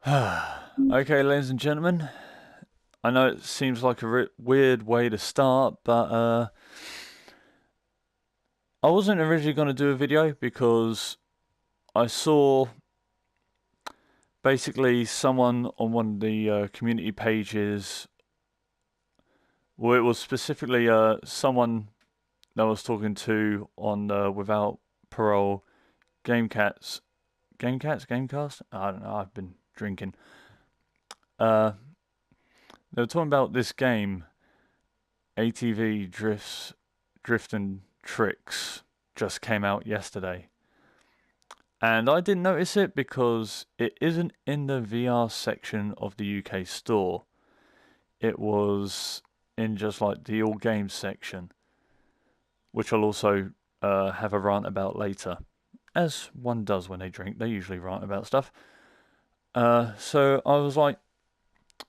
Okay, ladies and gentlemen, I know it seems like a weird way to start, but I wasn't originally going to do a video because I saw basically someone on one of the community pages, well, it was specifically someone that I was talking to on Without Parole Gamecats, Gamecast? I don't know, I've been drinking. Uh, they were talking about this game, ATV Drift and Tricks, just came out yesterday. And I didn't notice it because it isn't in the VR section of the UK store. It was in just like the all games section, which I'll also have a rant about later. As one does when they drink, they usually rant about stuff. So I was like,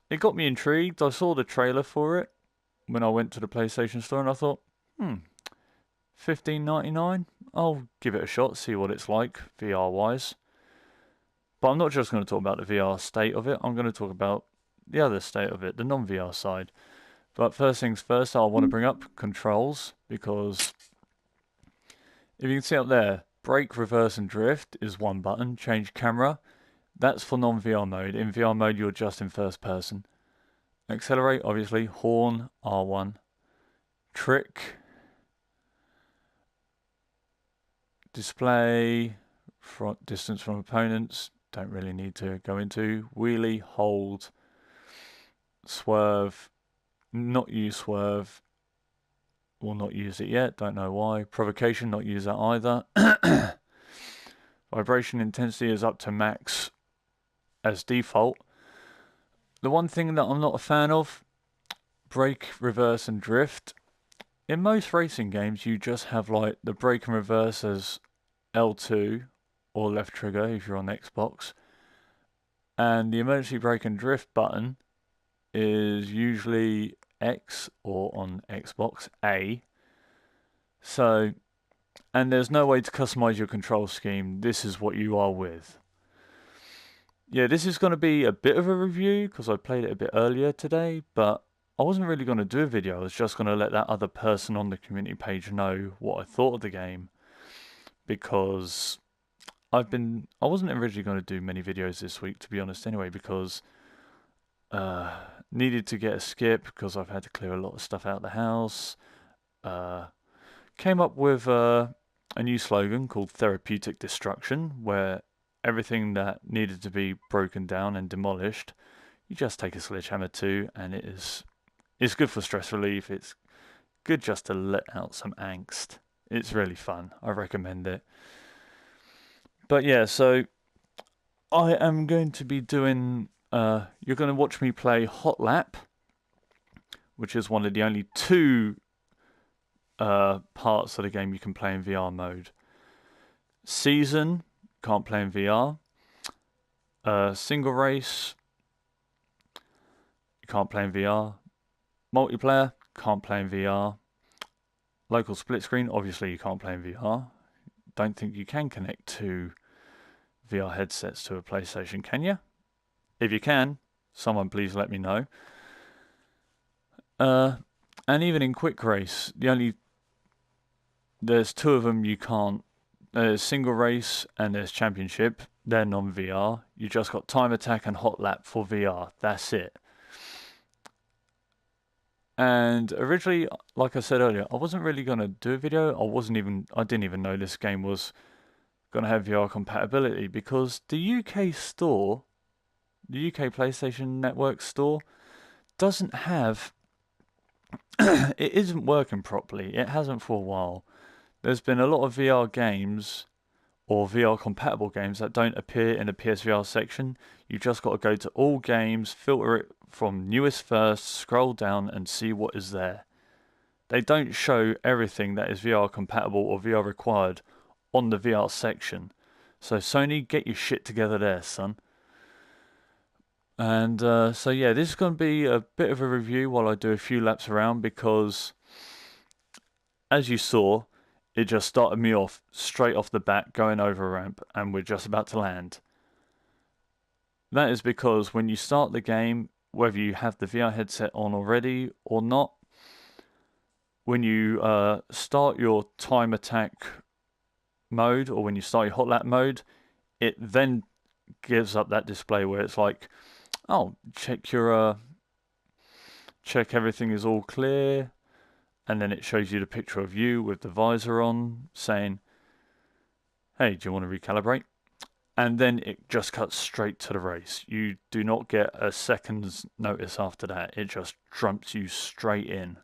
it got me intrigued. I saw the trailer for it when I went to the PlayStation store and I thought, $15.99. I'll give it a shot, see what it's like VR wise. But I'm not just going to talk about the VR state of it. I'm going to talk about the other state of it, the non-VR side. But first things first, I want to bring up controls because if you can see up there, brake, reverse, and drift is one button. Change camera, that's for non-VR mode. In VR mode, you're just in first person. Accelerate, obviously. Horn, R1. Trick, display, front distance from opponents, don't really need to go into. Wheelie, hold, swerve, not use swerve, will not use it yet, don't know why. Provocation, not use that either. Vibration intensity is up to max as default. The one thing that I'm not a fan of, brake, reverse and drift. In most racing games you just have like the brake and reverse as L2 or left trigger if you're on Xbox. And the emergency brake and drift button is usually X or on Xbox A. So, and there's no way to customize your control scheme. This is what you are with. Yeah, this is going to be a bit of a review because I played it a bit earlier today, but I wasn't really going to do a video. I was just going to let that other person on the community page know what I thought of the game because I wasn't originally going to do many videos this week, to be honest, anyway, because needed to get a skip because I've had to clear a lot of stuff out of the house. Came up with a new slogan called Therapeutic Destruction, where everything that needed to be broken down and demolished, you just take a sledgehammer to, and it's good for stress relief. It's good just to let out some angst. It's really fun. I recommend it. But yeah, so I am going to be doing. You're going to watch me play Hot Lap, which is one of the only two parts of the game you can play in VR mode. Season, can't play in VR. Single race, you can't play in VR. Multiplayer, can't play in VR. Local split screen, obviously you can't play in VR. Don't think you can connect two VR headsets to a PlayStation, can you? If you can, someone please let me know. And even in quick race, there's two of them you can't. There's single race and there's championship. They're non-VR. You just got time attack and hot lap for VR. That's it. And originally, like I said earlier, I wasn't really gonna do a video. I didn't even know this game was gonna have VR compatibility because the UK store, the UK PlayStation Network store, doesn't have. It isn't working properly. It hasn't for a while. There's been a lot of VR games or VR compatible games that don't appear in the PSVR section. You just got to go to all games, filter it from newest first, scroll down and see what is there. They don't show everything that is VR compatible or VR required on the VR section. So Sony, get your shit together there, son. And so yeah, this is going to be a bit of a review while I do a few laps around because, as you saw, it just started me off straight off the bat going over a ramp and we're just about to land. That is because when you start the game, whether you have the VR headset on already or not, when you start your time attack mode, or when you start your hot lap mode, it then gives up that display where it's like, oh, check everything is all clear, and then it shows you the picture of you with the visor on, saying, hey, do you want to recalibrate? And then it just cuts straight to the race. You do not get a second's notice after that. It just jumps you straight in.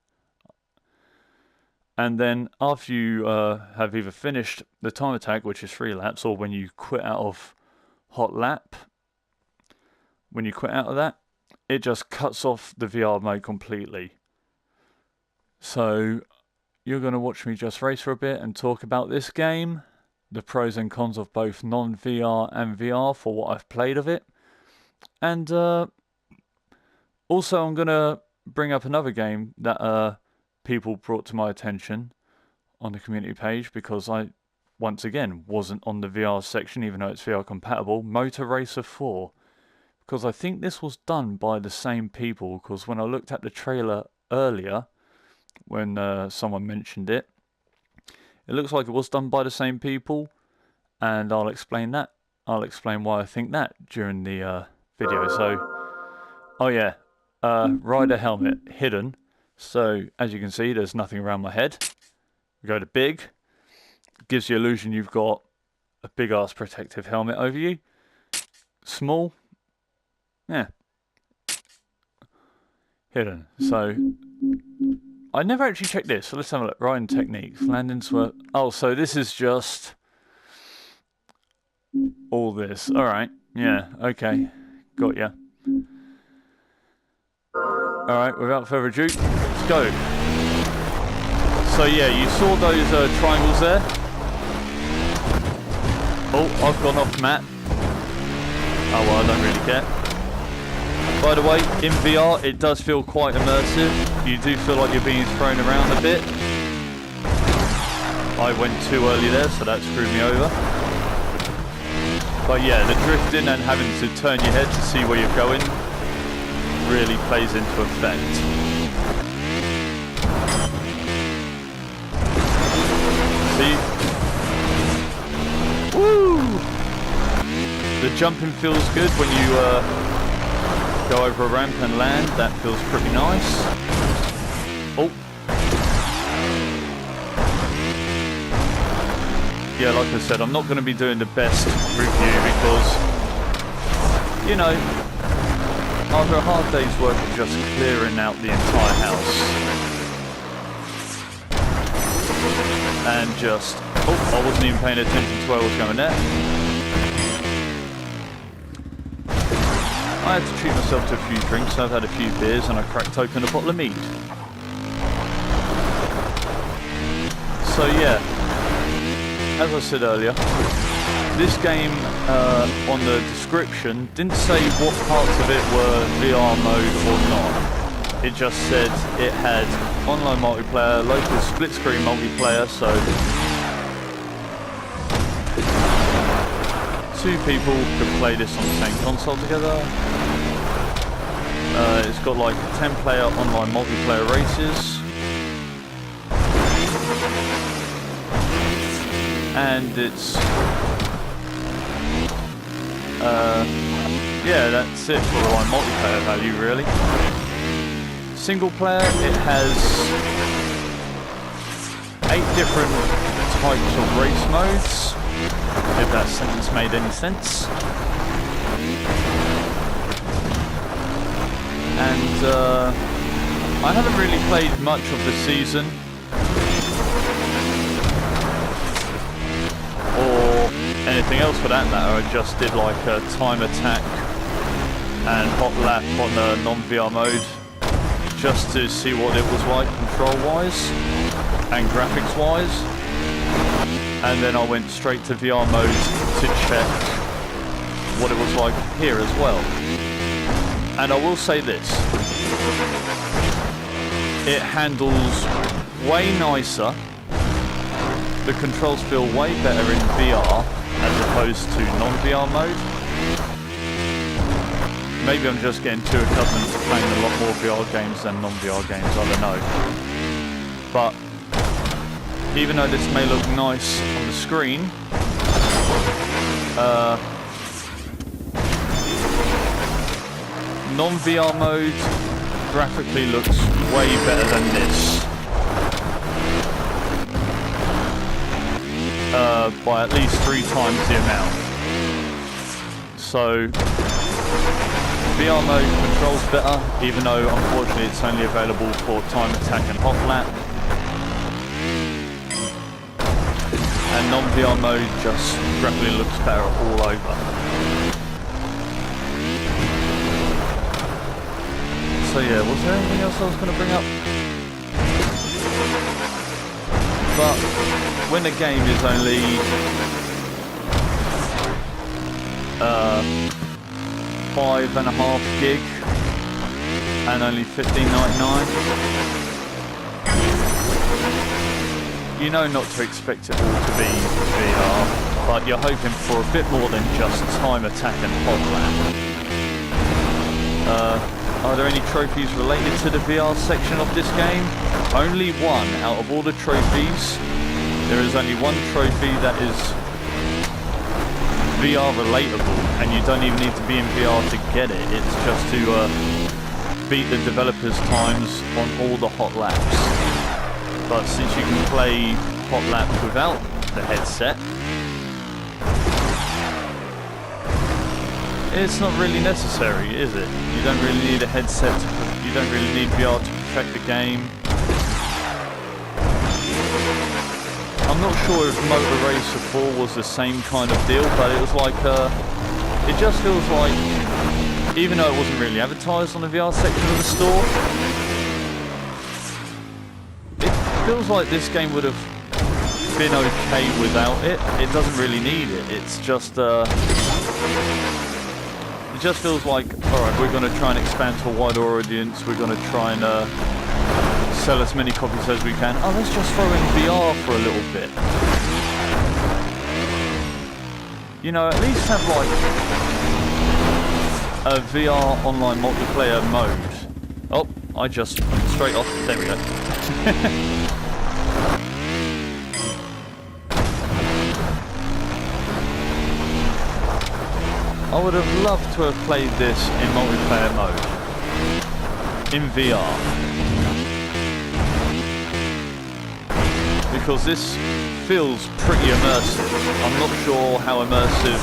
And then after you have either finished the time attack, which is 3 laps, or when you quit out of hot lap, when you quit out of that, it just cuts off the VR mode completely. So you're going to watch me just race for a bit and talk about this game, the pros and cons of both non-VR and VR for what I've played of it. And also I'm going to bring up another game that people brought to my attention on the community page, because I, once again, wasn't on the VR section, even though it's VR compatible, Motor Racer 4. Because I think this was done by the same people, because when I looked at the trailer earlier, when someone mentioned it, it looks like it was done by the same people, and I'll explain that. I'll explain why I think that during the video. So, oh yeah, rider helmet, hidden. So, as you can see, there's nothing around my head. We go to big. Gives the illusion you've got a big-ass protective helmet over you. Small. Yeah. Hidden. So, I never actually checked this, so let's have a look. Riding techniques, landing swerve. Oh, so this is just all this. Alright, yeah, okay. Got ya. Alright, without further ado, let's go. So yeah, you saw those triangles there? Oh, I've gone off map. Oh well, I don't really care. By the way, in VR, it does feel quite immersive. You do feel like you're being thrown around a bit. I went too early there, so that screwed me over. But yeah, the drifting and having to turn your head to see where you're going really plays into effect. See? Woo! The jumping feels good when you go over a ramp and land. That feels pretty nice. Oh. Yeah, like I said, I'm not going to be doing the best review because, you know, after a hard day's work of just clearing out the entire house and just, oh, I wasn't even paying attention to where I was going there. I had to treat myself to a few drinks. I've had a few beers and I cracked open a bottle of mead. So yeah, as I said earlier, this game on the description didn't say what parts of it were VR mode or not. It just said it had online multiplayer, local split screen multiplayer, so 2 people could play this on the same console together. It's got like 10-player online multiplayer races. And it's yeah, that's it for the like multiplayer value really. Single player, it has 8 different types of race modes, if that sentence made any sense. And I haven't really played much of the season or anything else for that matter. I just did like a time attack and hot lap on the non-VR mode just to see what it was like control-wise and graphics-wise. And then I went straight to VR mode to check what it was like here as well. And I will say this, it handles way nicer, the controls feel way better in VR as opposed to non-VR mode. maybe I'm just getting too accustomed to playing a lot more VR games than non-VR games, I don't know. But even though this may look nice on the screen, non-VR mode graphically looks way better than this. By at least 3 times the amount. So VR mode controls better, even though unfortunately it's only available for time attack and hot lap. And non-VR mode just graphically looks better all over. So yeah, was there anything else I was going to bring up? But when the game is only 5.5 gig and only $15.99, you know not to expect it all to be VR, but you're hoping for a bit more than just time attack and hot lap. Are there any trophies related to the VR section of this game? Only one. Out of all the trophies, there is only one trophy that is VR relatable, and you don't even need to be in VR to get it. It's just to beat the developers' times on all the hot laps. But since you can play hot laps without the headset, it's not really necessary, is it? You don't really need a headset, you don't really need VR to perfect the game. I'm not sure if Motor Racer 4 was the same kind of deal, but it was like, it just feels like, even though it wasn't really advertised on the VR section of the store, it feels like this game would have been okay without it. It doesn't really need it, it's just, it just feels like, alright, we're going to try and expand to a wider audience, we're going to try and sell as many copies as we can. Oh, let's just throw in VR for a little bit. You know, at least have like a VR online multiplayer mode. Oh, I just straight off, there we go. I would have loved to have played this in multiplayer mode, in VR, because this feels pretty immersive. I'm not sure how immersive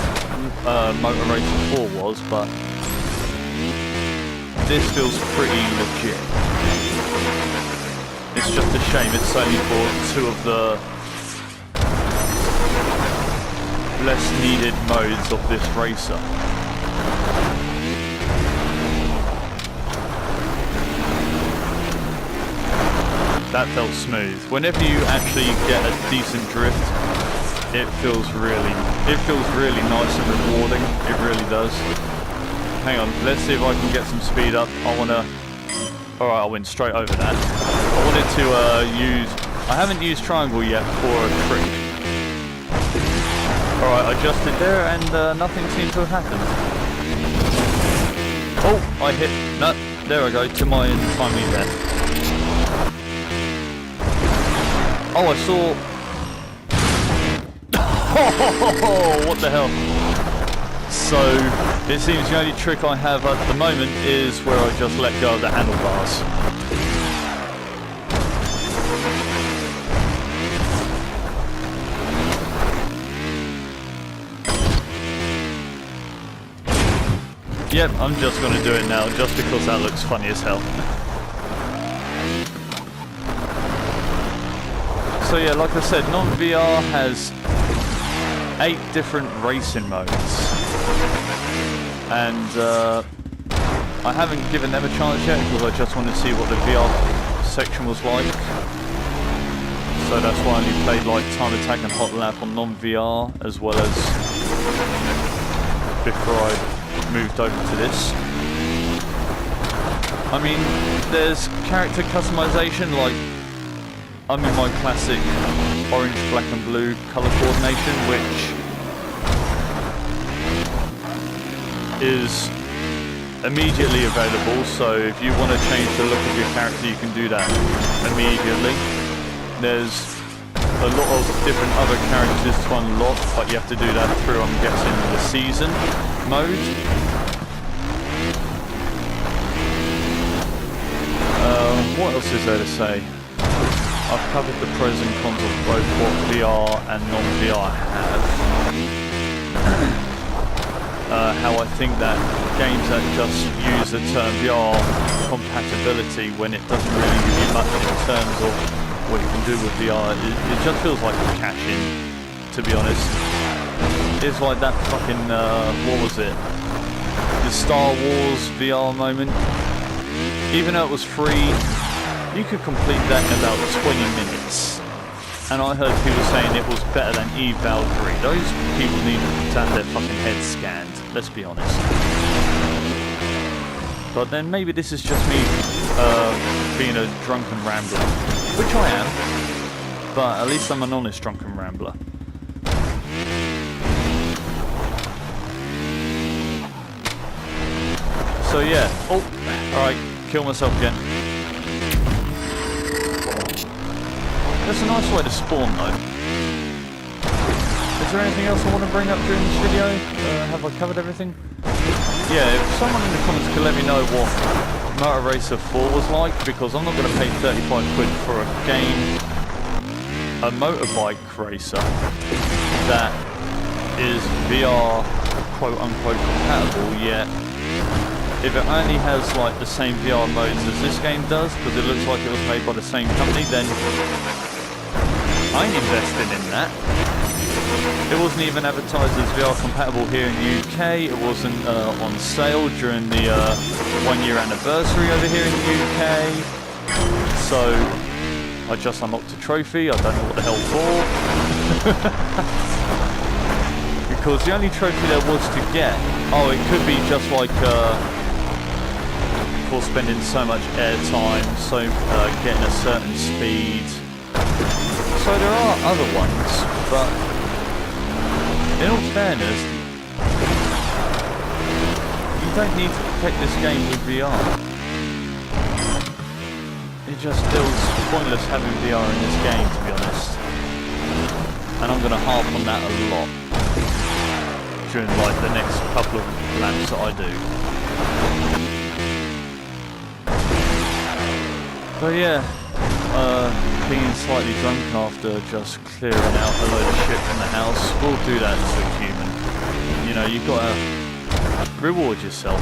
Motor Racer 4 was, but this feels pretty legit. It's just a shame it's only for 2 of the less needed modes of this racer. That felt smooth. Whenever you actually get a decent drift, it feels really nice and rewarding. It really does. Hang on, let's see if I can get some speed up. Alright, I went straight over that. I wanted to I haven't used triangle yet for a trick. Alright, I adjusted there and nothing seemed to have happened. Oh, I hit, no, there I go, to my timely death. Oh, I saw... Oh, what the hell? So, it seems the only trick I have at the moment is where I just let go of the handlebars. Yep, I'm just going to do it now, just because that looks funny as hell. So yeah, like I said, non-VR has 8 different racing modes. And I haven't given them a chance yet, because I just want to see what the VR section was like. So that's why I only played like Time Attack and Hot Lap on non-VR, as well as before I moved over to this. I mean, there's character customization, like I'm in my classic orange, black and blue colour coordination, which is immediately available, so if you want to change the look of your character, you can do that immediately. There's a lot of different other characters to unlock, but you have to do that through, I'm guessing, the season mode. What else is there to say? I've covered the pros and cons of both what VR and non-VR have. How I think that games that just use the term VR compatibility when it doesn't really give you much in terms of what you can do with VR, it just feels like a cash-in, to be honest. It's like that fucking, what was it? The Star Wars VR moment. Even though it was free, you could complete that in about 20 minutes. And I heard people saying it was better than Eve Valkyrie. Those people need to have their fucking heads scanned, let's be honest. But then maybe this is just me being a drunken rambler. Which I am, but at least I'm an honest drunken rambler. So yeah, oh, alright, kill myself again. That's a nice way to spawn though. Is there anything else I want to bring up during this video? Have I covered everything? Yeah, if someone in the comments could let me know what Motor Racer 4 was like, because I'm not going to pay 35 quid for a game, a motorbike racer, that is VR quote unquote compatible, yet if it only has like the same VR modes as this game does, because it looks like it was made by the same company, then I ain't invested in that. It wasn't even advertised as VR compatible here in the UK. It wasn't on sale during the 1 year anniversary over here in the UK. So I just unlocked a trophy. I don't know what the hell for. Because the only trophy there was to get, oh, it could be just like for spending so much airtime, so getting a certain speed. So there are other ones, but in all fairness, you don't need to protect this game with VR. It just feels pointless having VR in this game, to be honest. And I'm going to harp on that a lot during like the next couple of laps that I do. But yeah, being slightly drunk after just clearing out a load of shit from the house will do that to a human. You know, you've got to reward yourself.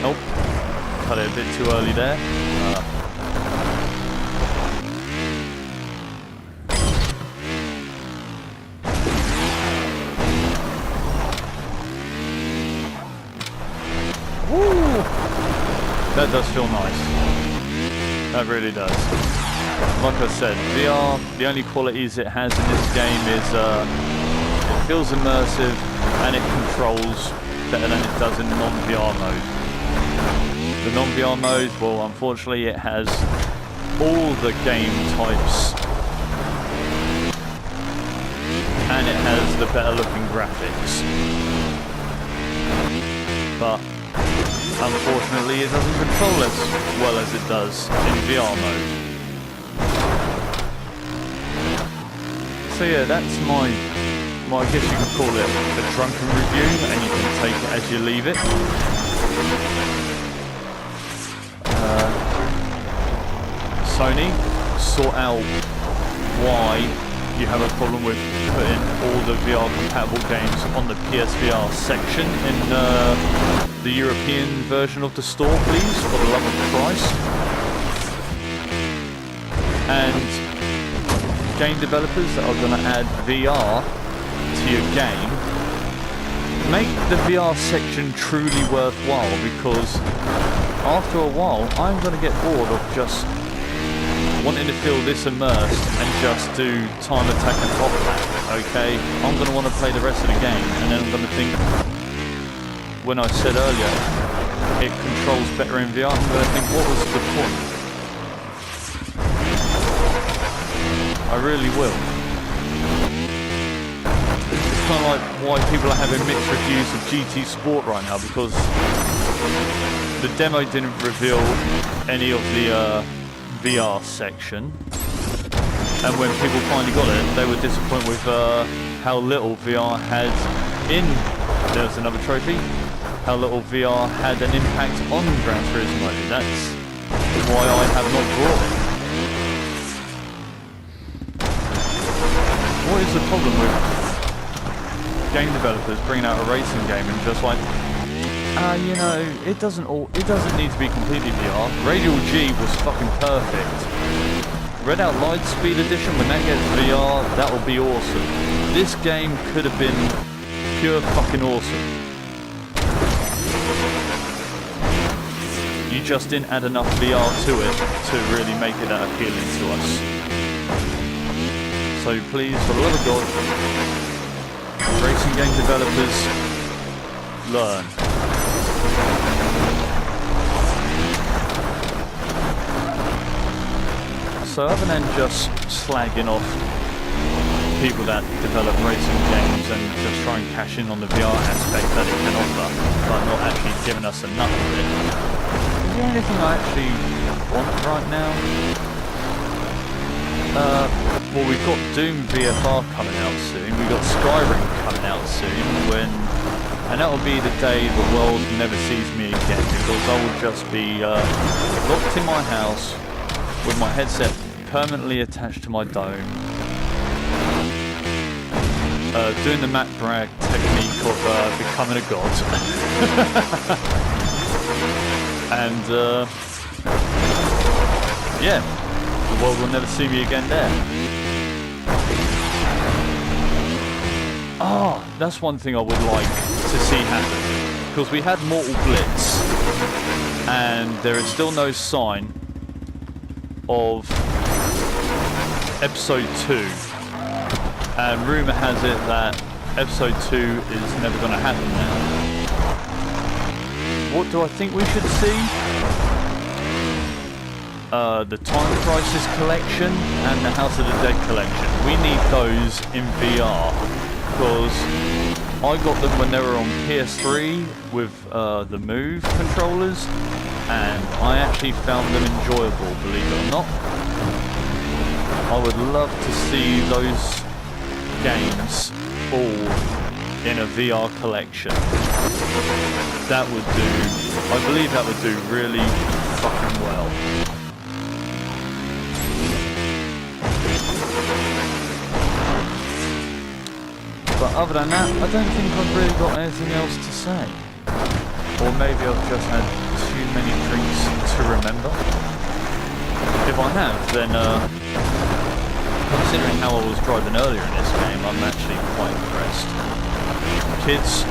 Nope, cut it a bit too early there. That does feel nice. That really does. Like I said, VR, the only qualities it has in this game is it feels immersive and it controls better than it does in non-VR mode. The non-VR mode, well, unfortunately it has all the game types and it has the better looking graphics. But unfortunately, it doesn't control as well as it does in VR mode. So yeah, that's my I guess you can call it a drunken review, and you can take it as you leave it. Sony, sort out why you have a problem with putting all the VR compatible games on the PSVR section in the European version of the store, please, for the love of Christ. And game developers that are going to add VR to your game, make the VR section truly worthwhile, because after a while I'm going to get bored of just wanting to feel this immersed and just do time attack and top back, okay? I'm going to want to play the rest of the game, and then I'm going to think, when I said earlier, it controls better in VR, I'm going to think, what was the point? I really will. It's kind of like why people are having mixed reviews of GT Sport right now, because the demo didn't reveal any of the VR section, and when people finally got it, they were disappointed with how little VR had in. There's another trophy. How little VR had an impact on Gran Turismo. That's why I have not brought it. What is the problem with game developers bringing out a racing game and just like, you know, it doesn't need to be completely VR. Radial G was fucking perfect. Red Out Lightspeed Edition, when that gets VR, that will be awesome. This game could have been pure fucking awesome. You just didn't add enough VR to it to really make it that appealing to us. So please, for the love of God, racing game developers, learn. So other than just slagging off people that develop racing games and just try and cash in on the VR aspect that it can offer, but not actually giving us enough of it, is there anything I actually want right now? Well, we've got Doom VFR coming out soon, we've got Skyrim coming out soon, and that will be the day the world never sees me again, because I will just be locked in my house with my headset permanently attached to my dome, doing the Matt Bragg technique of becoming a god. And yeah, the world will never see me again there. Ah, that's one thing I would like to see happen, because we had Mortal Blitz and there is still no sign of episode 2, and rumour has it that episode 2 is never going to happen now. What do I think we should see? The Time Crisis collection and the House of the Dead collection. We need those in VR, because I got them when they were on PS3 with the Move controllers, and I actually found them enjoyable, believe it or not. I would love to see those games all in a VR collection. That would do, I believe that would do really fucking well. But other than that, I don't think I've really got anything else to say. Or maybe I've just had too many drinks to remember. If I have, then considering how I was driving earlier in this game, I'm actually quite impressed. Kids,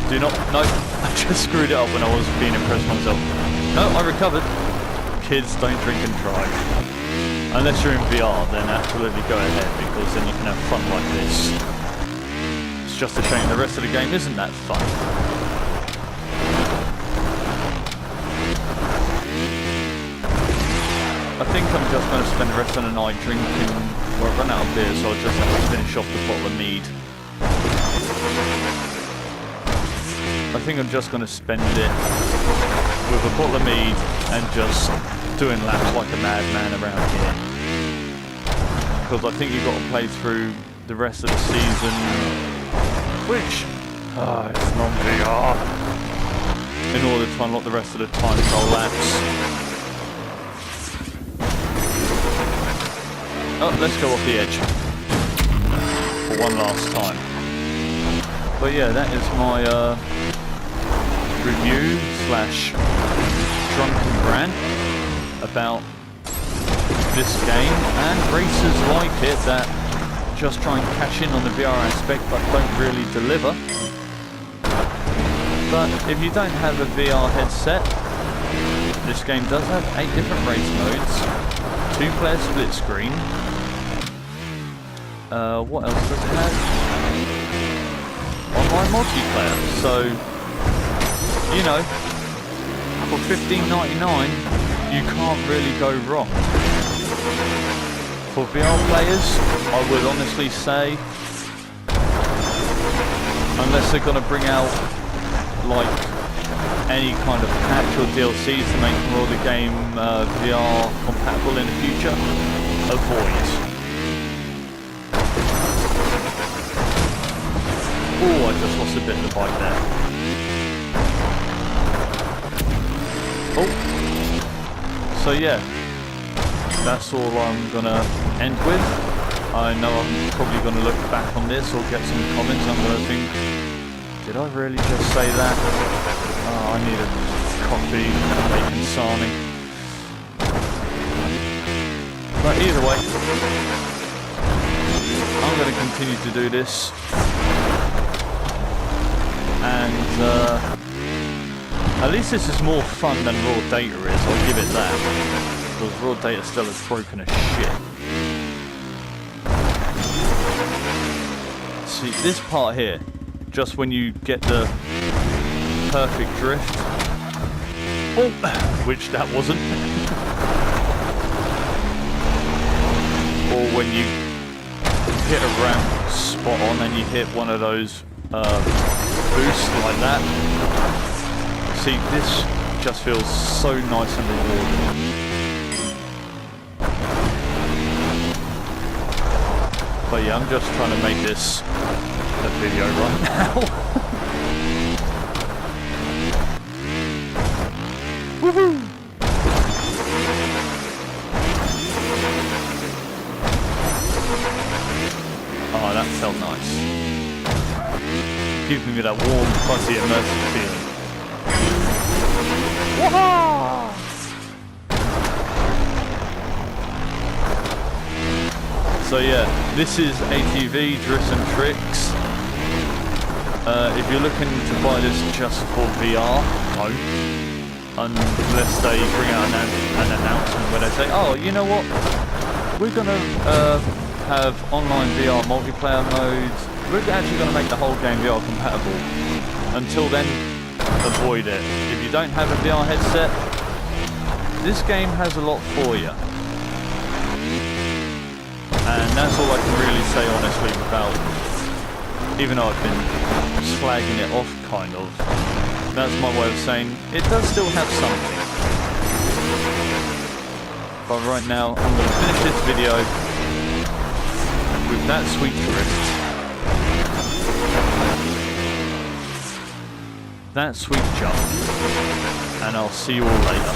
do not, no, I just screwed it up when I was being impressed myself. No, I recovered. Kids, don't drink and drive. Unless you're in VR, then absolutely go ahead, because then you can have fun like this. It's just a shame the rest of the game isn't that fun. I think I'm just going to spend the rest of the night drinking. Well, I've run out of beer, so I'll just have to finish off the bottle of mead. I think I'm just going to spend it with a bottle of mead and just doing laps like a madman around here. Because I think you've got to play through the rest of the season, which it's non-VR, in order to unlock the rest of the time trial laps. Oh, let's go off the edge for one last time. But yeah, that is my review slash drunken rant about this game and racers like it that just try and cash in on the VR aspect but don't really deliver. But if you don't have a VR headset, this game does have 8 different race modes, 2-player split screen. What else does it have? Online multiplayer. So, you know, for $15.99, you can't really go wrong. For VR players, I would honestly say unless they're going to bring out like any kind of patch or DLC to make more of the game VR compatible in the future, avoid. Oh, I just lost a bit of the bike there. Oh, so yeah, that's all I'm gonna end with. I know I'm probably gonna look back on this or get some comments. I'm gonna think, did I really just say that? Oh, I need a coffee and a bacon sarnie. But either way, I'm gonna continue to do this. And at least this is more fun than raw data is, I'll give it that. Because raw data still is broken as shit. See, this part here, just when you get the perfect drift, oh, which that wasn't, or when you hit a ramp spot on and you hit one of those boosts like that. See, this just feels so nice and rewarding. But yeah, I'm just trying to make this a video right now. Woohoo! Oh, that felt nice. Giving me that warm, fuzzy, immersive feeling. So yeah, this is ATV Drift Tricks. If you're looking to buy this just for VR, no. Unless they bring out an announcement where they say, oh, you know what? We're going to have online VR multiplayer modes. We're actually going to make the whole game VR compatible. Until then, avoid it. If you don't have a VR headset, this game has a lot for you. And that's all I can really say honestly without, even though I've been slagging it off kind of, that's my way of saying it does still have something. But right now I'm going to finish this video with that sweet drift. That sweet jump. And I'll see you all later.